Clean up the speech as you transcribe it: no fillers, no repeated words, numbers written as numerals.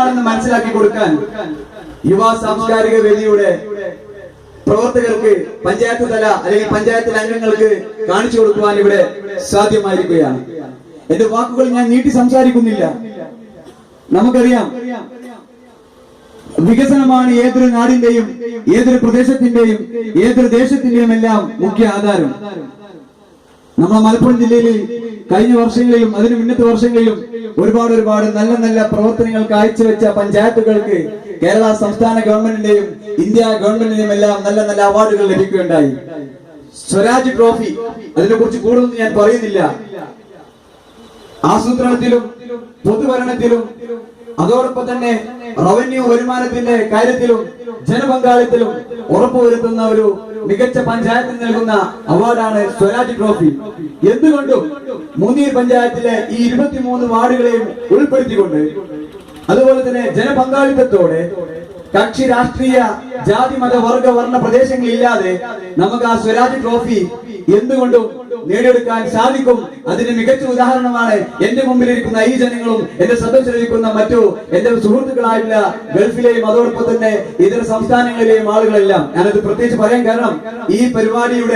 എന്താണെന്ന് മനസ്സിലാക്കി കൊടുക്കാൻ യുവ സാംസ്കാരിക വേദിയുടെ പ്രവർത്തകർക്ക്, പഞ്ചായത്ത് തല അല്ലെങ്കിൽ പഞ്ചായത്തിലെ അംഗങ്ങൾക്ക് കാണിച്ചു കൊടുക്കുവാൻ ഇവിടെ സാധ്യമായിരിക്കുകയാണ്. എന്റെ വാക്കുകൾ ഞാൻ നീട്ടി സംസാരിക്കുന്നില്ല. നമുക്കറിയാം, വികസനമാണ് ഏതൊരു നാടിന്റെയും, ഏതൊരു പ്രദേശത്തിന്റെയും, ഏതൊരു ദേശത്തിന്റെയും എല്ലാം മുഖ്യ ആധാരം. നമ്മുടെ മലപ്പുറം ജില്ലയിൽ കഴിഞ്ഞ വർഷങ്ങളിലും അതിന് മുന്നത്തെ വർഷങ്ങളിലും ഒരുപാട് നല്ല നല്ല പ്രവർത്തനങ്ങൾ കാഴ്ചവെച്ച പഞ്ചായത്തുകൾക്ക് കേരള സംസ്ഥാന ഗവൺമെന്റിന്റെയും ഇന്ത്യ ഗവൺമെന്റിന്റെയും എല്ലാം നല്ല നല്ല അവാർഡുകൾ ലഭിക്കുകയുണ്ടായി. സ്വരാജ് ട്രോഫി, അതിനെ കുറിച്ച് കൂടുതലൊന്നും ഞാൻ പറയുന്നില്ല. ആസൂത്രണത്തിലും പൊതുഭരണത്തിലും അതോടൊപ്പം തന്നെ റവന്യൂ വരുമാനത്തിന്റെ കാര്യത്തിലും ജനപങ്കാളിത്തത്തിലും ഉറപ്പുവരുത്തുന്ന ഒരു മികച്ച പഞ്ചായത്തിന് നൽകുന്ന അവാർഡാണ് സ്വരാജ് ട്രോഫി. എന്തുകൊണ്ടും മുനീർ പഞ്ചായത്തിലെ ഈ 23 വാർഡുകളെയും ഉൾപ്പെടുത്തിക്കൊണ്ട്, അതുപോലെ തന്നെ ജനപങ്കാളിത്തത്തോടെ, കക്ഷി രാഷ്ട്രീയ ജാതി മത വർഗ വർണ്ണ പ്രദേശങ്ങളില്ലാതെ നമുക്ക് ആ സ്വരാജ് ട്രോഫി എന്തുകൊണ്ടും നേടിയെടുക്കാൻ സാധിക്കും. അതിന് മികച്ച ഉദാഹരണമാണ് എന്റെ മുമ്പിലിരിക്കുന്ന ഈ ജനങ്ങളും എന്റെ സദസ്സിലിരിക്കുന്ന മറ്റു എന്റെ സുഹൃത്തുക്കളായിട്ടുള്ള ഗൾഫിലെയും അതോടൊപ്പം തന്നെ ഇതര സംസ്ഥാനങ്ങളിലെയും ആളുകളെല്ലാം. ഞാനത് പ്രത്യേകിച്ച് പറയാൻ കാരണം, ഈ പരിപാടിയുടെ